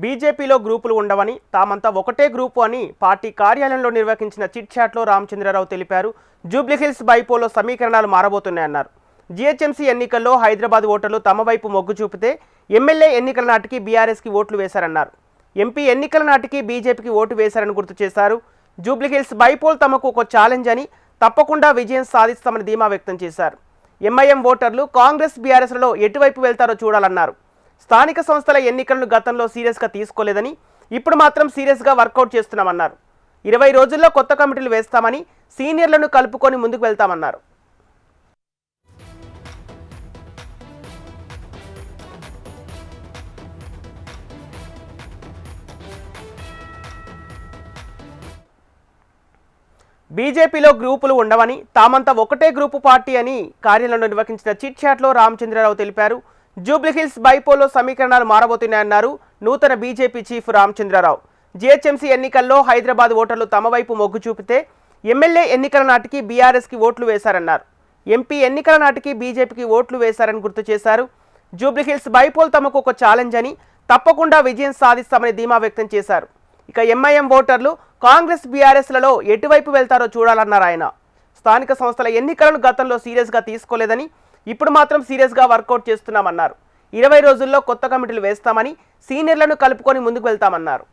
బీజేపీలో గ్రూపులు ఉండవని తామంతా ఒకటే గ్రూపు అని పార్టీ కార్యాలయంలో నిర్వహించిన చిట్ చాట్లో రామచంద్రరావు తెలిపారు. జూబ్లీహిల్స్ బైపోలో సమీకరణాలు మారబోతున్నాయన్నారు. జీహెచ్ఎంసీ ఎన్నికల్లో హైదరాబాద్ ఓటర్లు తమ వైపు మొగ్గు చూపితే ఎమ్మెల్యే ఎన్నికల నాటికి బీఆర్ఎస్కి ఓట్లు వేశారన్నారు. ఎంపీ ఎన్నికల నాటికి బీజేపీకి ఓటు వేశారని గుర్తు చేశారు. జూబ్లీహిల్స్ బైపోల్ తమకు ఒక ఛాలెంజ్ అని, తప్పకుండా విజయం సాధిస్తామని ధీమా వ్యక్తం చేశారు. ఎంఐఎం ఓటర్లు కాంగ్రెస్ బీఆర్ఎస్లలో ఎటువైపు వెళ్తారో చూడాలన్నారు. స్థానిక సంస్థల ఎన్నికలను గతంలో సీరియస్గా తీసుకోలేదని, ఇప్పుడు మాత్రం సీరియస్గా వర్కౌట్ చేస్తున్నామన్నారు. 20 రోజుల్లో కొత్త కమిటీలు వేస్తామని, సీనియర్లను కలుపుకొని ముందుకు వెళ్తామన్నారు. బీజేపీలో గ్రూపులు ఉండవని తామంతా ఒకటే గ్రూపు పార్టీ అని కార్యాలయంలో నిర్వహించిన చిట్ చాట్లో రామచంద్రరావు తెలిపారు. జూబ్లీహిల్స్ బైపోలో సమీకరణాలు మారబోతున్నాయన్నారు నూతన బీజేపీ చీఫ్ రామచంద్రరావు. జీహెచ్ఎంసీ ఎన్నికల్లో హైదరాబాద్ ఓటర్లు తమ వైపు మొగ్గు చూపితే ఎమ్మెల్యే ఎన్నికల నాటికి బీఆర్ఎస్కి ఓట్లు వేశారన్నారు. ఎంపీ ఎన్నికల నాటికి బీజేపీకి ఓట్లు వేశారని గుర్తు చేశారు. జూబ్లీహిల్స్ బైపోల్ తమకు ఒక ఛాలెంజ్ అని, తప్పకుండా విజయం సాధిస్తామని ధీమా వ్యక్తం చేశారు. ఇక ఎంఐఎం ఓటర్లు కాంగ్రెస్ బీఆర్ఎస్లలో ఎటువైపు వెళ్తారో చూడాలన్నారు ఆయన. స్థానిక సంస్థల ఎన్నికలను గతంలో సీరియస్గా తీసుకోలేదని, ఇప్పుడు మాత్రం సీరియస్గా వర్కౌట్ చేస్తున్నామన్నారు. 20 రోజుల్లో కొత్త కమిటీలు వేస్తామని, సీనియర్లను కలుపుకొని ముందుకు వెళ్తామన్నారు.